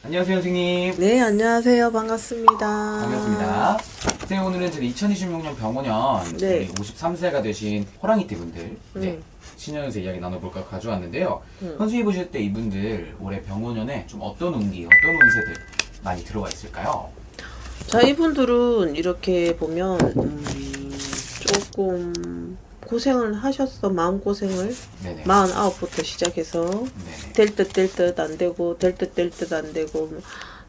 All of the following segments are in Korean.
안녕하세요, 선생님. 네, 안녕하세요. 반갑습니다. 반갑습니다. 선생님, 오늘은 저희 2026년 병원년 네. 53세가 되신 호랑이띠 분들 신년에서 이야기 나눠볼까 가져왔는데요. 선생님이 보실 때 이분들 올해 병원년에 좀 어떤 운기, 어떤 운세들 많이 들어와 있을까요? 자, 이분들은 이렇게 보면 조금 고생을 하셨어. 마음고생을. 네네. 49부터 시작해서 네네. 될 듯 될 듯 안 되고 될 듯 될 듯 안 되고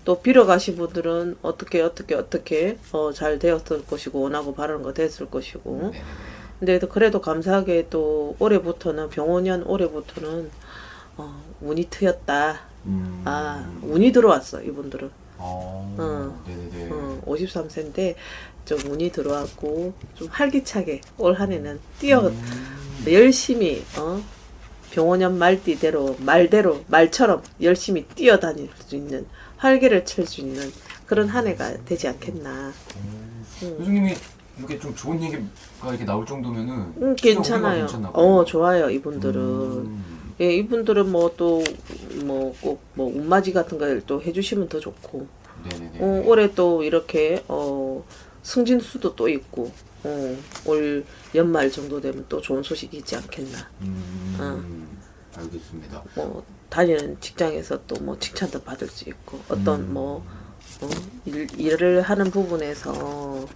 또 빌어가신 분들은 어떻게 잘 되었을 것이고 원하고 바라는 거 됐을 것이고 네네네. 근데 그래도 감사하게 또 올해부터는 병원년 올해부터는 운이 트였다. 운이 들어왔어 이분들은. 네네네. 53세인데 좀 운이 들어왔고 좀 활기차게 올 한해는 뛰어 열심히 병원년 말처럼 열심히 뛰어다닐 수 있는 활기를 칠 수 있는 그런 한 해가 되지 않겠나. 교수님이 이렇게 좀 좋은 얘기가 이렇게 나올 정도면은 괜찮아요. 좋아요 이분들은. 예, 이분들은 뭐 또 뭐 꼭 뭐 운맞이 같은 걸 또 해주시면 더 좋고. 네네네. 올해 또 이렇게 승진수도 또 있고 올 연말 정도 되면 또 좋은 소식이 있지 않겠나. 알겠습니다. 뭐 다니는 직장에서 또 뭐 칭찬도 받을 수 있고 어떤 일을 하는 부분에서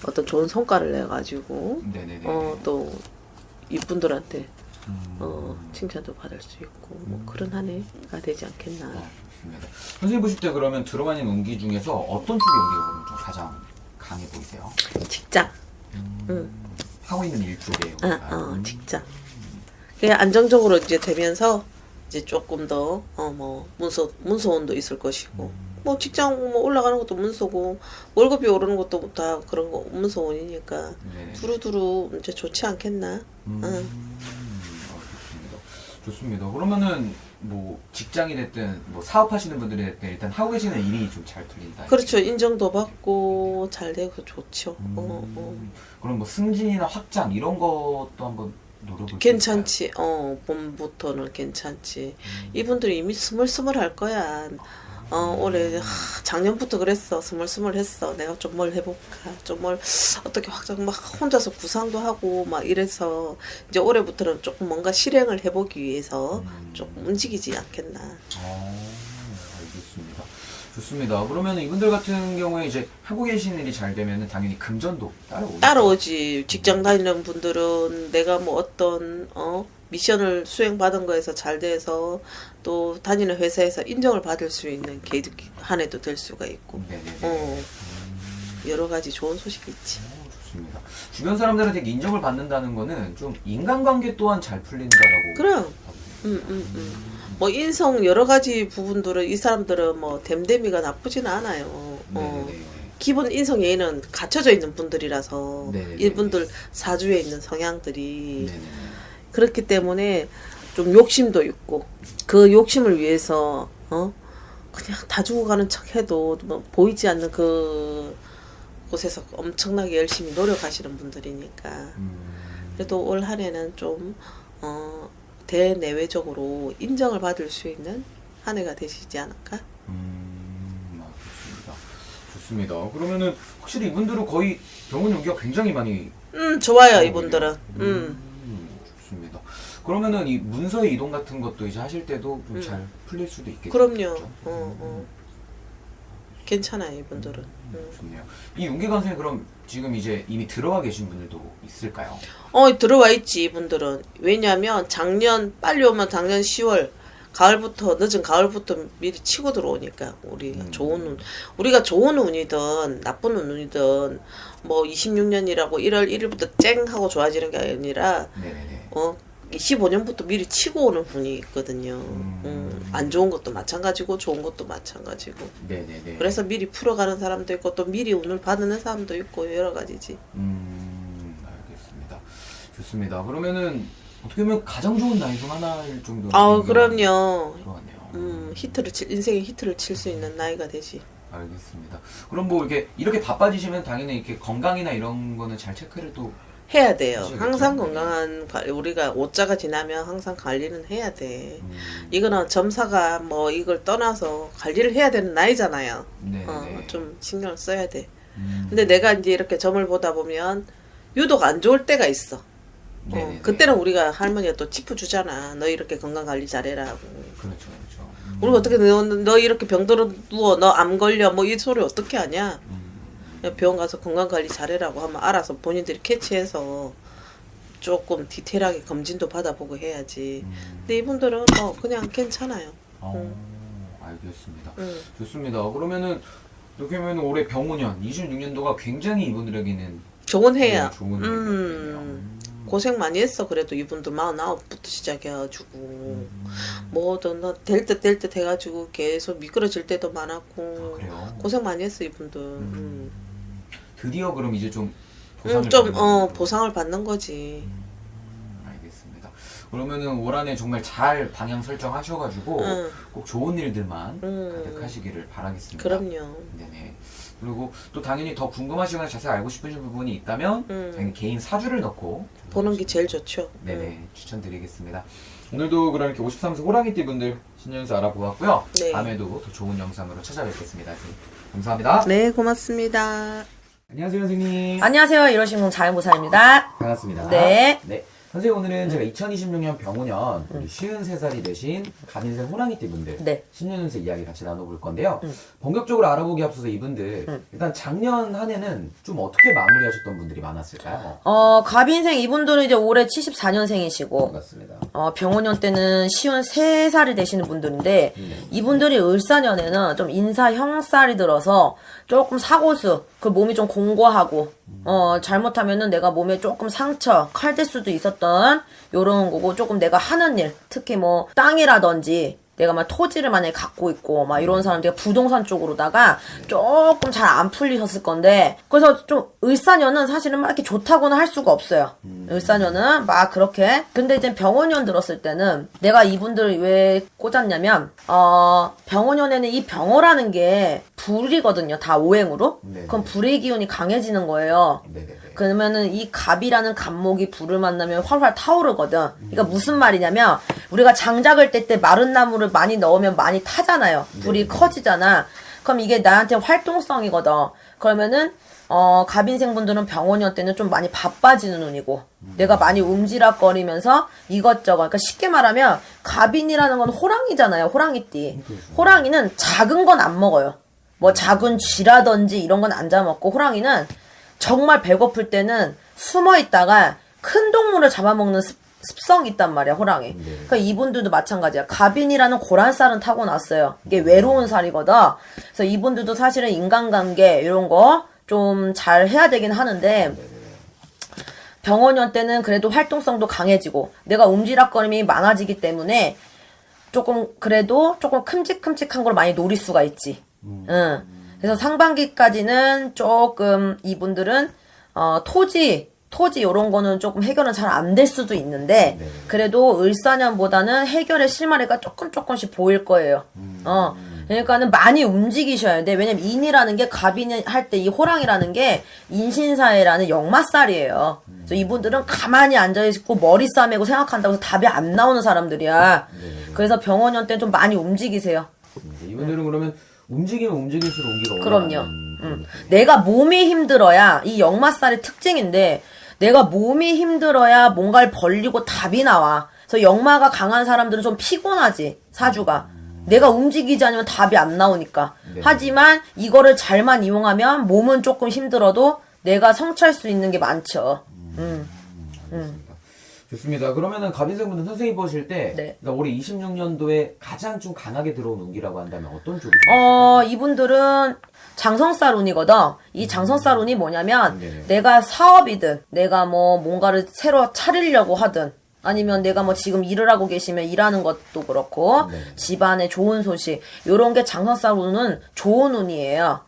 어떤 좋은 성과를 내 가지고 네네네. 또 이분들한테 칭찬도 받을 수 있고 뭐 그런 한 해가 되지 않겠나. 좋습니다. 선생님 보실 때 그러면 들어가 있는 운기 중에서 어떤 쪽의 운기가 그럼 좀 가장 강해 보이세요? 직장. 하고 있는 일 쪽에 직장. 그냥 안정적으로 이제 되면서 이제 조금 더 뭐 문서원도 있을 것이고 뭐 직장 뭐 올라가는 것도 문서고 월급이 오르는 것도 다 그런 거 문서원이니까 네네. 두루두루 이제 좋지 않겠나. 좋습니다. 그러면은 뭐 직장이 됐든 뭐 사업하시는 분들이 됐든 일단 하고 계시는 일이 좀 잘 풀린다. 그렇죠. 인정도 받고 잘 되고 좋죠. 그럼 뭐 승진이나 확장 이런 것도 한번 노려볼 괜찮지. 봄부터는 괜찮지. 이분들이 이미 스물스물할 거야. 올해 작년부터 그랬어. 스물스물했어. 내가 좀 뭘 해볼까. 좀 뭘 어떻게 확장 막 혼자서 구상도 하고 막 이래서 이제 올해부터는 조금 뭔가 실행을 해보기 위해서 조금 움직이지 않겠나. 알겠습니다. 좋습니다. 그러면 이분들 같은 경우에 이제 하고 계신 일이 잘 되면 당연히 금전도 따라오죠. 따라오지. 직장 다니는 분들은 내가 뭐 어떤 미션을 수행받은 거에서 잘 돼서 또 다니는 회사에서 인정을 받을 수 있는 한 해도 될 수가 있고. 네네네. 여러 가지 좋은 소식이 있지. 좋습니다. 주변 사람들한테 인정을 받는다는 거는 좀 인간관계 또한 잘 풀린다라고. 그럼. 뭐 인성 여러 가지 부분들은 이 사람들은 뭐 댐댐이가 나쁘진 않아요. 네네네. 기본 인성 예의는 갖춰져 있는 분들이라서 네네네. 이분들 사주에 있는 성향들이 네네네. 그렇기 때문에 좀 욕심도 있고 그 욕심을 위해서 그냥 다 죽어가는 척해도 뭐 보이지 않는 그 곳에서 엄청나게 열심히 노력하시는 분들이니까 그래도 올 한해는 좀 대내외적으로 인정을 받을 수 있는 한 해가 되시지 않을까? 좋습니다. 좋습니다. 그러면은 확실히 이분들은 거의 병원 연기가 굉장히 많이. 좋아요 이분들은. 좋습니다. 그러면은 이 문서의 이동 같은 것도 이제 하실 때도 좀 잘 풀릴 수도 있겠죠. 그럼요. 괜찮아요 이분들은. 좋네요. 이 윤기관생이 그럼 지금 이제 이미 들어와 계신 분들도 있을까요? 들어와 있지 이분들은. 왜냐하면 빨리 오면 작년 10월 늦은 가을부터 미리 치고 들어오니까 우리가 좋은 운이든 나쁜 운이든 뭐 26년이라고 1월 1일부터 쨍 하고 좋아지는 게 아니라 네네네. 25년부터 미리 치고 오는 분이 있거든요. 안 좋은 것도 마찬가지고 좋은 것도 마찬가지고. 네네네. 그래서 미리 풀어가는 사람도 있고 또 미리 운을 받는 사람도 있고 여러 가지지. 알겠습니다. 좋습니다. 그러면은 어떻게 보면 가장 좋은 나이 중 하나일 정도로. 그럼요. 들어왔네요. 인생의 히트를 칠 수 있는 나이가 되지. 알겠습니다. 그럼 뭐 이렇게 바빠지시면 당연히 이렇게 건강이나 이런 거는 잘 체크를 또 해야 돼요. 하시겠죠? 항상 네. 건강한 우리가 옷자가 지나면 항상 관리는 해야 돼. 이거는 점사가 뭐 이걸 떠나서 관리를 해야 되는 나이잖아요. 네네. 좀 신경을 써야 돼. 근데 내가 이제 이렇게 점을 보다 보면 유독 안 좋을 때가 있어. 네네네. 그때는 우리가 할머니가 또 짚어 주잖아. 너 이렇게 건강 관리 잘해라고. 그렇죠, 그렇죠. 우리 어떻게 너 이렇게 병들어 누워 너 암 걸려 뭐 이 소리 어떻게 하냐? 병원 가서 건강 관리 잘해라고 하면 알아서 본인들이 캐치해서 조금 디테일하게 검진도 받아보고 해야지. 근데 이분들은 뭐 그냥 괜찮아요. 알겠습니다. 좋습니다. 그러면은 이렇게 하면 올해 병원년 26년도가 굉장히 이분들에게는 좋은 해야. 네, 좋은 해였네요. 고생 많이 했어. 그래도 이분들 49부터 시작해가지고 뭐든 될 듯 해가지고 계속 미끄러질 때도 많았고 그래요? 고생 많이 했어 이분들. 드디어 그럼 이제 좀 보상을 좀 받는 거죠? 보상을 받는 거지. 알겠습니다. 그러면은 올 한해 정말 잘 방향 설정하셔가지고 꼭 좋은 일들만 가득하시기를 바라겠습니다. 그럼요. 네네. 그리고 또 당연히 더 궁금하시거나 자세히 알고 싶으신 부분이 있다면 당연히 개인 사주를 넣고 보는 게 제일 좋죠. 네네 추천드리겠습니다. 오늘도 그럼 이렇게 53세 호랑이띠 분들 신년수 알아보았고요. 네. 다음에도 더 좋은 영상으로 찾아뵙겠습니다. 선생님. 감사합니다. 네, 고맙습니다. 안녕하세요 선생님. 안녕하세요. 이러신공 자연보살입니다. 반갑습니다. 네. 선생님 오늘은 제가 2026년 병원년 우리 53살이 되신 갑인생 호랑이띠 분들 네. 신년운세 이야기 같이 나눠볼 건데요. 본격적으로 알아보기 앞서서 이분들 일단 작년 한 해는 좀 어떻게 마무리하셨던 분들이 많았을까요? 갑인생 이분들은 이제 올해 74년생이시고, 반갑습니다. 병원년 때는 53살이 되시는 분들인데, 이분들이 을사년에는 좀 인사 형살이 들어서 조금 사고수, 그 몸이 좀 공고하고, 잘못하면은 내가 몸에 조금 상처, 칼 댈 수도 있었던 요런 거고, 조금 내가 하는 일, 특히 뭐 땅이라든지 내가 막 토지를 만약에 갖고 있고 막 이런 사람들이 부동산 쪽으로다가 조금 잘 안 풀리셨을 건데, 그래서 좀 을사년은 사실은 막 이렇게 좋다고는 할 수가 없어요. 을사년은 막 그렇게. 근데 이제 병원년 들었을 때는 내가 이분들 왜 꽂았냐면 병원년에는 이 병어라는 게 불이거든요. 다 오행으로. 네네. 그럼 불의 기운이 강해지는 거예요. 네네네. 그러면은 이 갑이라는 갑목이 불을 만나면 활활 타오르거든. 그러니까 무슨 말이냐면 우리가 장작을 뗄 때 마른 나무를 많이 넣으면 많이 타잖아요. 불이 커지잖아. 그럼 이게 나한테 활동성이거든. 그러면은 갑인생분들은 병원년 때는 좀 많이 바빠지는 운이고 내가 많이 움지락거리면서 이것저것, 그러니까 쉽게 말하면 갑인이라는 건 호랑이잖아요. 호랑이띠. 호랑이는 작은 건 안 먹어요. 뭐 작은 쥐라든지 이런 건 안 잡아먹고, 호랑이는 정말 배고플 때는 숨어 있다가 큰 동물을 잡아먹는 습성이 있단 말이야, 호랑이. 그러니까 이분들도 마찬가지야. 갑인이라는 고란살은 타고났어요. 이게 외로운 살이거든. 그래서 이분들도 사실은 인간관계 이런 거 좀 잘 해야 되긴 하는데, 병원년 때는 그래도 활동성도 강해지고 내가 움지락거림이 많아지기 때문에 조금 그래도 조금 큼직큼직한 걸 많이 노릴 수가 있지. 그래서 상반기까지는 조금 이분들은 토지 요런 거는 조금 해결은 잘 안 될 수도 있는데, 그래도 을사년보다는 해결의 실마리가 조금씩 보일 거예요. 그러니까는 많이 움직이셔야 돼. 왜냐면 인이라는 게, 갑인이 할 때 이 호랑이라는 게 인신사회라는 역마살이에요. 그래서 이분들은 가만히 앉아있고 머리 싸매고 생각한다고 해서 답이 안 나오는 사람들이야. 그래서 병원년 때는 좀 많이 움직이세요. 이분들은 그러면 움직이면 움직일수록 운기가 그럼요. 올라가는 내가 몸이 힘들어야, 이 역마살의 특징인데, 내가 몸이 힘들어야 뭔가를 벌리고 답이 나와. 그래서 역마가 강한 사람들은 좀 피곤하지, 사주가. 내가 움직이지 않으면 답이 안 나오니까. 하지만 이거를 잘만 이용하면 몸은 조금 힘들어도 내가 성취할 수 있는 게 많죠. 좋습니다. 그러면은 갑인생분들 선생님 보실 때 네. 그러니까 올해 26년도에 가장 좀 강하게 들어온 운기라고 한다면 어떤 쪽이죠? 이분들은 장성살 운이거든. 이 장성살 운이 뭐냐면, 네네. 내가 사업이든, 내가 뭐 뭔가를 새로 차리려고 하든, 아니면 내가 뭐 지금 일을 하고 계시면 일하는 것도 그렇고, 집안에 좋은 소식, 요런 게 장성살 운은 좋은 운이에요.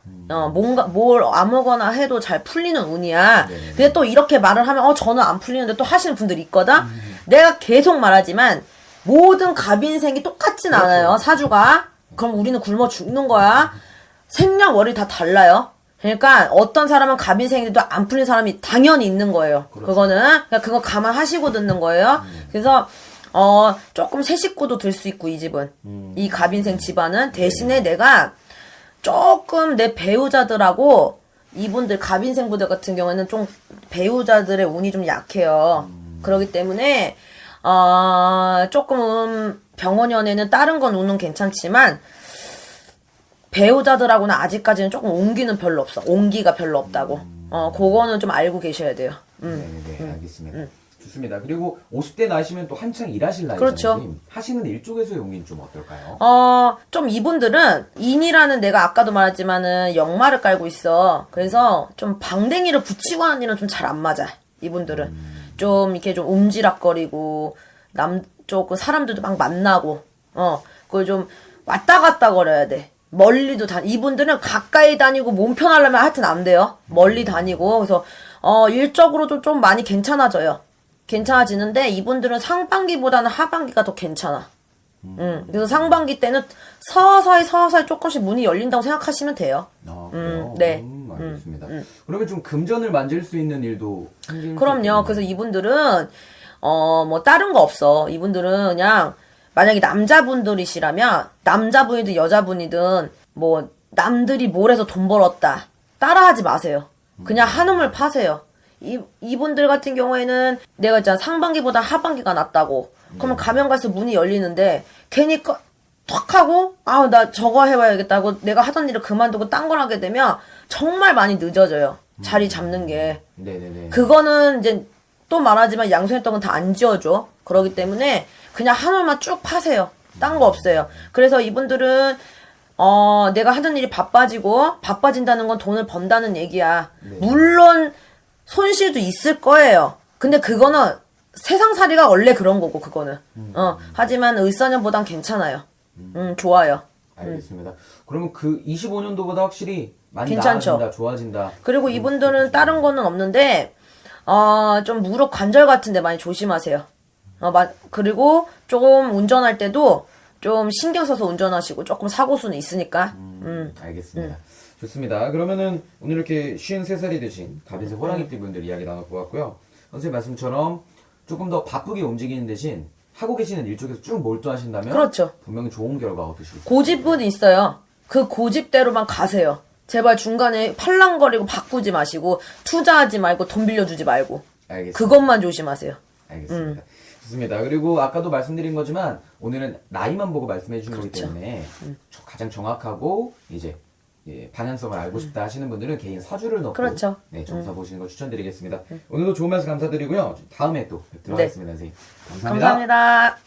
뭔가, 뭘 아무거나 해도 잘 풀리는 운이야. 근데 또 이렇게 말을 하면, 저는 안 풀리는데 또 하시는 분들이 있거든? 내가 계속 말하지만, 모든 갑인생이 똑같진 않아요, 사주가. 그럼 우리는 굶어 죽는 거야. 생년월일 다 달라요. 그러니까 어떤 사람은 갑인생인데도 안 풀린 사람이 당연히 있는 거예요. 그렇죠. 그거는 그러니까 그거 감안하시고 듣는 거예요. 그래서 조금 새 식구도 들 수 있고 이 집은 이 갑인생 집안은 대신에 내가 조금 내 배우자들하고 이분들 갑인생분들 같은 경우에는 좀 배우자들의 운이 좀 약해요. 그렇기 때문에 조금 병원연애는 다른 건 운은 괜찮지만 배우자들하고는 아직까지는 조금 온기는 별로 없어. 온기가 별로 없다고. 그거는 좀 알고 계셔야 돼요. 네네, 알겠습니다. 좋습니다. 그리고 50대 나이시면 또 한창 일하실 나이잖아요. 그렇죠. 선생님. 하시는 일 쪽에서의 용기는 좀 어떨까요? 좀 이분들은 인이라는 내가 아까도 말했지만은 역마를 깔고 있어. 그래서 좀 방댕이를 붙이고 하는 일은 좀 잘 안 맞아. 이분들은 좀 이렇게 좀 움지락거리고 조금 사람들도 막 만나고 그걸 좀 왔다 갔다 거려야 돼. 멀리도 이분들은 가까이 다니고 몸 편하려면 하여튼 안 돼요. 멀리 다니고 그래서 일적으로도 좀 많이 괜찮아져요. 괜찮아지는데 이분들은 상반기보다는 하반기가 더 괜찮아. 그래서 상반기 때는 서서히 조금씩 문이 열린다고 생각하시면 돼요. 그래요? 네. 알겠습니다. 그러면 좀 금전을 만질 수 있는 일도 생길 수 그럼요. 있겠네요. 그래서 이분들은 뭐 다른 거 없어. 이분들은 그냥 만약에 남자분들이시라면 남자분이든 여자분이든 뭐 남들이 뭘 해서 돈 벌었다 따라하지 마세요. 그냥 한우물 파세요. 이분들 같은 경우에는 내가 있잖아 상반기보다 하반기가 낫다고 그러면 가면 갈수록 문이 열리는데 괜히 턱 하고 나 저거 해봐야겠다고 내가 하던 일을 그만두고 딴 걸 하게 되면 정말 많이 늦어져요. 자리 잡는 게. 네네네. 그거는 이제 또 말하지만 양손의 떡은 다 안 지어줘. 그러기 때문에 그냥 하나만 쭉 파세요. 딴 거 없어요. 그래서 이분들은 내가 하던 일이 바빠진다는 건 돈을 번다는 얘기야. 물론 손실도 있을 거예요. 근데 그거는 세상살이가 원래 그런 거고 그거는. 하지만 을사년보단 괜찮아요. 좋아요. 알겠습니다. 그러면 그 25년도보다 확실히 많이 괜찮죠. 나아진다, 좋아진다. 그리고 이분들은 다른 거는 없는데 좀 무릎 관절 같은 데 많이 조심하세요. 그리고 조금 운전할 때도 좀 신경 써서 운전하시고 조금 사고수는 있으니까. 알겠습니다. 좋습니다. 그러면은 오늘 이렇게 53살이 되신 갑인생 호랑이띠 분들 이야기 나눠보았고요. 선생님 말씀처럼 조금 더 바쁘게 움직이는 대신 하고 계시는 일 쪽에서 쭉 몰두하신다면 그렇죠. 분명히 좋은 결과 얻으실 수 고집은 있어요. 그 고집대로만 가세요. 제발 중간에 팔랑거리고 바꾸지 마시고 투자하지 말고 돈 빌려주지 말고 알겠습니다. 그것만 조심하세요. 알겠습니다. 좋습니다. 그리고 아까도 말씀드린 거지만 오늘은 나이만 보고 말씀해 주신 거기 때문에 가장 정확하고 이제 방향성을 알고 싶다 하시는 분들은 개인 사주를 넣고 그렇죠. 점사 보시는 걸 추천드리겠습니다. 오늘도 좋은 말씀 감사드리고요. 다음에 또 뵙도록 하겠습니다, 선생님. 감사합니다. 감사합니다.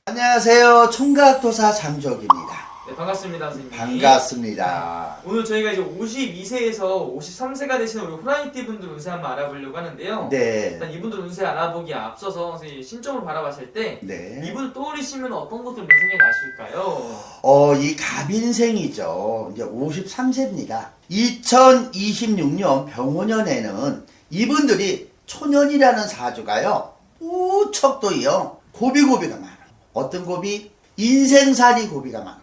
안녕하세요. 총각도사 장족입니다. 네, 반갑습니다, 선생님. 반갑습니다. 오늘 저희가 이제 52세에서 53세가 되시는 우리 호랑이띠 분들 운세 한번 알아보려고 하는데요. 네. 일단 이분들 운세 알아보기에 앞서서 선생님 신점을 바라봤을 때 네. 이분을 떠올리시면 어떤 것들 생각이 나실까요? 이 갑인생이죠. 이제 53세입니다. 2026년 병호년에는 이분들이 초년이라는 사주가요. 무척 또요. 고비가 많아요. 어떤 고비? 인생살이 고비가 많았다.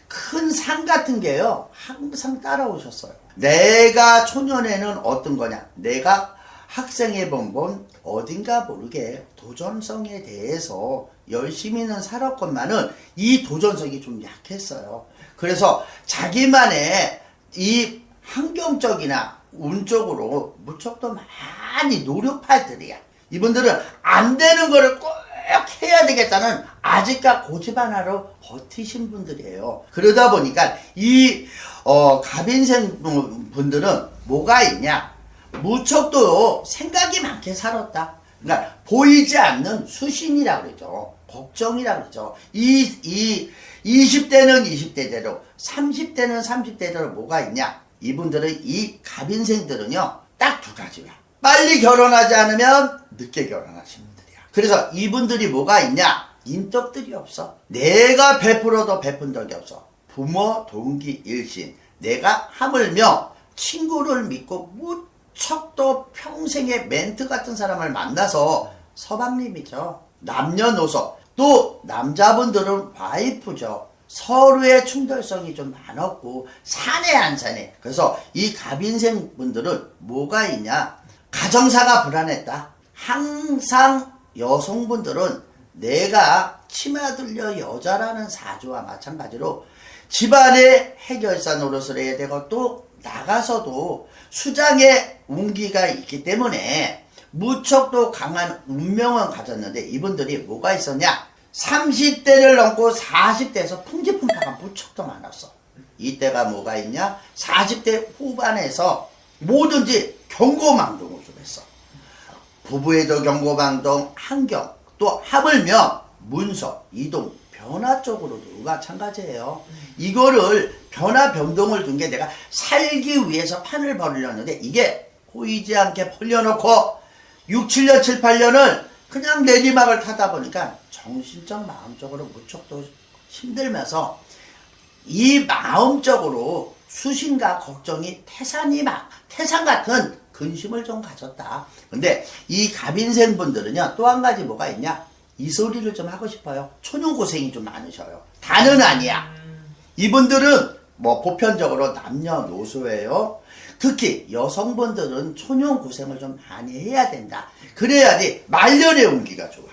큰 산 같은 게요. 항상 따라오셨어요. 내가 초년에는 어떤 거냐? 내가 학생해 본 건 어딘가 모르게 도전성에 대해서 열심히는 살았건만은 이 도전성이 좀 약했어요. 그래서 자기만의 이 환경적이나 운적으로 무척 더 많이 노력할 들이야. 이분들은 안 되는 거를 꼭 해야 되겠다는 아직까 고집 하나로 버티신 분들이에요. 그러다 보니까 이 갑인생 분들은 뭐가 있냐? 무척 또 생각이 많게 살았다. 그러니까 보이지 않는 수신이라고 그러죠. 걱정이라고 그러죠. 20대는 20대대로 30대는 30대대로 뭐가 있냐? 이분들은 이 갑인생들은요. 딱 두 가지야. 빨리 결혼하지 않으면 늦게 결혼하시는 분들이야. 그래서 이분들이 뭐가 있냐? 인덕들이 없어. 내가 베풀어도 베푼 적이 없어. 부모, 동기, 일신. 내가 하물며 친구를 믿고 무척 또 평생의 멘트 같은 사람을 만나서 서방님이죠. 남녀노소. 또 남자분들은 와이프죠. 서로의 충돌성이 좀 많았고 사내 안 사내. 그래서 이 갑인생 분들은 뭐가 있냐? 가정사가 불안했다. 항상 여성분들은 내가 치마들려 여자라는 사주와 마찬가지로 집안의 해결사 노릇을 해야 되고 또 나가서도 수장의 운기가 있기 때문에 무척 또 강한 운명을 가졌는데 이분들이 뭐가 있었냐? 30대를 넘고 40대에서 풍지풍파가 무척 더 많았어. 이때가 뭐가 있냐? 40대 후반에서 뭐든지 경고망동을 좀 했어. 부부에도 경고망동, 환경, 또 하물며 문서, 이동, 변화 쪽으로도 마찬가지예요. 이거를 변화 변동을 준 게 내가 살기 위해서 판을 벌이려는데 이게 보이지 않게 벌려놓고 6, 7년, 7, 8년을 그냥 내리막을 타다 보니까 정신적, 마음적으로 무척 또 힘들면서 이 마음적으로 수신과 걱정이 태산 같은 근심을 좀 가졌다. 근데 이 갑인생 분들은요, 또 한 가지 뭐가 있냐? 이 소리를 좀 하고 싶어요. 초년고생이 좀 많으셔요. 다는 아니야. 이분들은 뭐 보편적으로 남녀노소예요. 특히 여성분들은 초년고생을 좀 많이 해야 된다. 그래야지 말년의 운기가 좋아.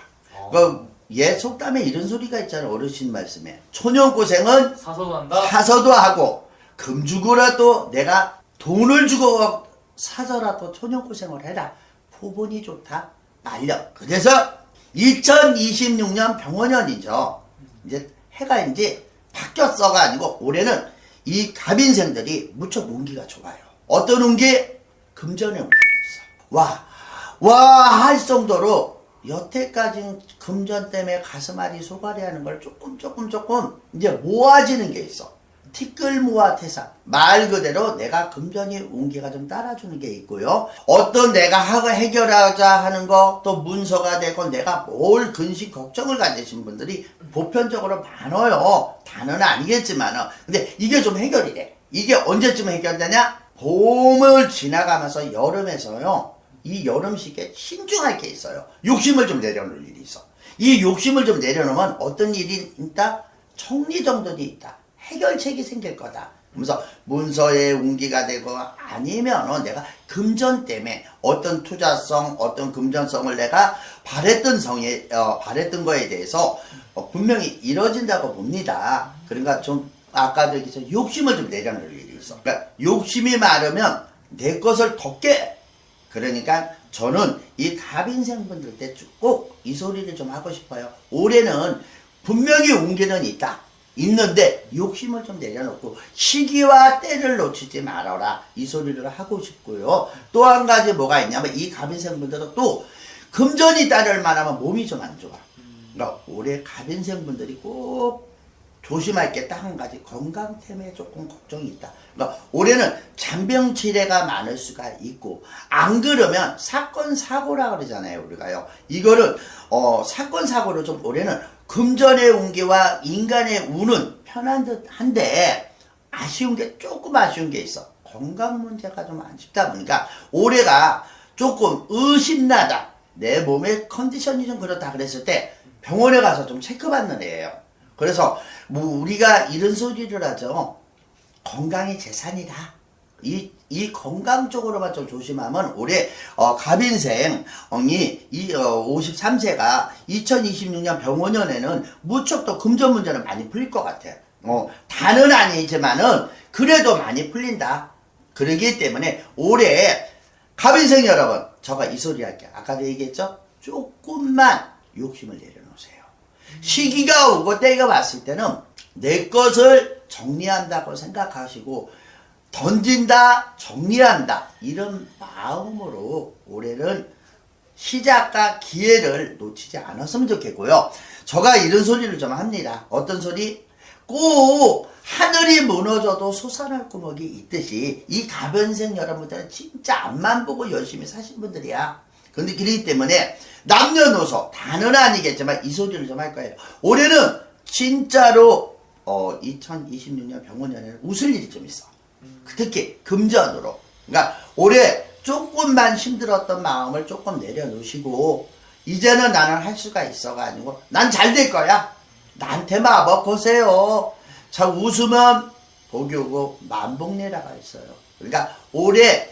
예, 속담에 이런 소리가 있잖아요. 어르신 말씀에. 초년고생은 사서도 한다. 사서도 하고 금 주고라도 내가 돈을 주고 사서라도 초년고생을 해라. 부분이 좋다. 말년. 그래서 2026년 병원년이죠. 이제 해가 이제 바뀌었어가 아니고 올해는 이 갑인생들이 무척 운기가 좋아요. 어떤 운기? 금전의 운기가 있어. 와 할 정도로 여태까지 금전 때문에 가슴앓이 소갈이 하는 걸 조금 이제 모아지는 게 있어. 티끌모아 태산. 말 그대로 내가 금전이 운기가 좀 따라주는 게 있고요. 어떤 내가 해결하자 하는 거, 또 문서가 되고 내가 뭘 근심 걱정을 가지신 분들이 보편적으로 많아요. 다는 아니겠지만. 근데 이게 좀 해결이 돼. 이게 언제쯤 해결되냐? 봄을 지나가면서 여름에서요. 이 여름 시기에 신중할 게 있어요. 욕심을 좀 내려놓을 일이 있어. 이 욕심을 좀 내려놓으면 어떤 일이 있다? 정리정돈이 있다. 해결책이 생길 거다. 그러면서 문서의 운기가 되고 아니면 내가 금전 때문에 어떤 투자성, 어떤 금전성을 내가 바랬던 거에 대해서 분명히 이뤄진다고 봅니다. 그러니까 좀 아까도 얘기했죠. 욕심을 좀 내려놓을 일이 있어. 그러니까 욕심이 많으면 내 것을 더 깨. 그러니까 저는 이 갑인생 분들 때 꼭 이 소리를 좀 하고 싶어요. 올해는 분명히 운기는 있는데 욕심을 좀 내려놓고 시기와 때를 놓치지 말아라. 이 소리를 하고 싶고요. 또 한 가지 뭐가 있냐면 이 갑인생 분들은 또 금전이 따를 만하면 몸이 좀 안 좋아. 그러니까 올해 갑인생 분들이 꼭 조심할 게 딱 한 가지, 건강 때문에 조금 걱정이 있다. 그러니까 올해는 잔병치레가 많을 수가 있고, 안 그러면 사건 사고라 그러잖아요, 우리가요. 이거를 사건 사고를 좀 올해는 금전의 운기와 인간의 운은 편한 듯한데 조금 아쉬운 게 있어. 건강 문제가 좀 안 쉽다 보니까 올해가 조금 의심나다. 내 몸의 컨디션이 좀 그렇다 그랬을 때 병원에 가서 좀 체크받는 애예요. 그래서 뭐 우리가 이런 소리를 하죠. 건강이 재산이다. 이 건강 쪽으로만 좀 조심하면 올해 갑인생이 53세가 2026년 병원년에는 무척 더 금전 문제는 많이 풀릴 것 같아. 다는 아니지만은 그래도 많이 풀린다. 그러기 때문에 올해 갑인생 여러분, 제가 이 소리 할게요. 아까도 얘기했죠? 조금만 욕심을 내려놓으세요. 시기가 오고 때가 왔을 때는 내 것을 정리한다고 생각하시고 던진다, 정리한다 이런 마음으로 올해는 시작과 기회를 놓치지 않았으면 좋겠고요. 제가 이런 소리를 좀 합니다. 어떤 소리? 꼭 하늘이 무너져도 솟아날 구멍이 있듯이 이 갑인생 여러분들은 진짜 앞만 보고 열심히 사신 분들이야. 그런데 그렇기 때문에 남녀노소 다는 아니겠지만 이 소리를 좀 할 거예요. 올해는 진짜로 2026년 병원년에는 웃을 일이 좀 있어. 특히 금전으로. 그러니까 올해 조금만 힘들었던 마음을 조금 내려놓으시고 이제는 나는 할 수가 있어가지고 난 잘 될 거야. 나한테 마법 거세요. 자, 웃으면 복이 오고 만복내라가 있어요. 그러니까 올해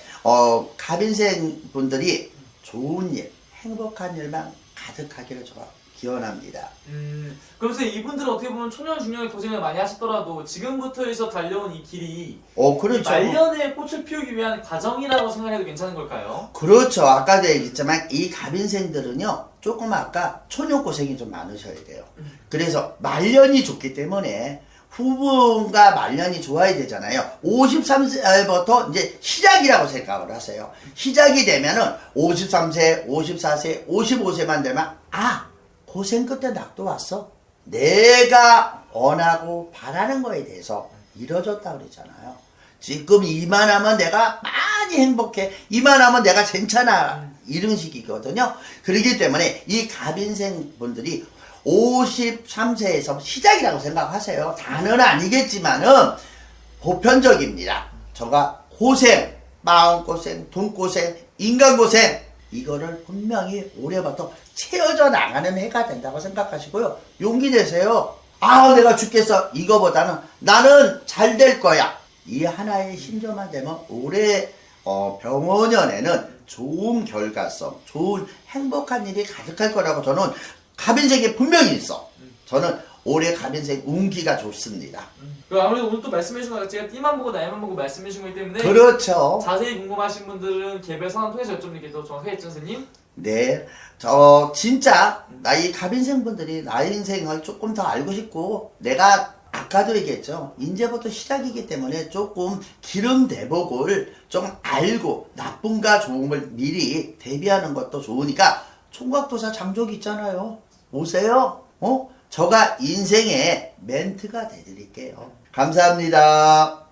갑인생 분들이 좋은 일, 행복한 일만 가득하기를 제가 기원합니다. 그러면서 이분들은 어떻게 보면 초년 중년에 고생을 많이 하셨더라도 지금부터 해서 달려온 이 길이 이 그렇죠. 말년에 꽃을 피우기 위한 과정이라고 생각해도 괜찮은 걸까요? 그렇죠. 아까도 얘기했지만 이 갑인생들은요, 조금 아까 초년 고생이 좀 많으셔야 돼요. 그래서 말년이 좋기 때문에 후분과 말년이 좋아야 되잖아요. 53세부터 이제 시작이라고 생각을 하세요. 시작이 되면은 53세, 54세, 55세만 되면 고생 끝에 낙도 왔어. 내가 원하고 바라는 거에 대해서 이뤄졌다 그러잖아요. 지금 이만하면 내가 많이 행복해. 이만하면 내가 괜찮아. 이런 식이거든요. 그렇기 때문에 이 갑인생 분들이 53세에서 시작이라고 생각하세요. 다는 아니겠지만은 보편적입니다. 저가 고생, 마음고생, 돈고생, 인간고생 이거를 분명히 올해부터 채워져 나가는 해가 된다고 생각하시고요. 용기 내세요. 내가 죽겠어. 이거보다는 나는 잘 될 거야. 이 하나의 신조만 되면 올해 병원년에는 좋은 결과성, 좋은 행복한 일이 가득할 거라고 저는 갑인생에 분명히 있어. 저는 올해 갑인생 운기가 좋습니다. 아무래도 오늘 또 말씀해주신 것 같이 제가 띠만 보고 나이만 보고 말씀해주신 거기 때문에 그렇죠. 자세히 궁금하신 분들은 개별 상황 통해서 여쭤보는 더 정확하겠죠, 선생님? 네. 진짜 나이 갑인생 분들이 나의 인생을 조금 더 알고 싶고 내가 아까도 얘기했죠. 이제부터 시작이기 때문에 조금 기름 대복을 좀 알고 나쁨과 좋음을 미리 대비하는 것도 좋으니까 총각도사 장족이 있잖아요. 오세요. 저가 인생의 멘트가 돼드릴게요. 감사합니다.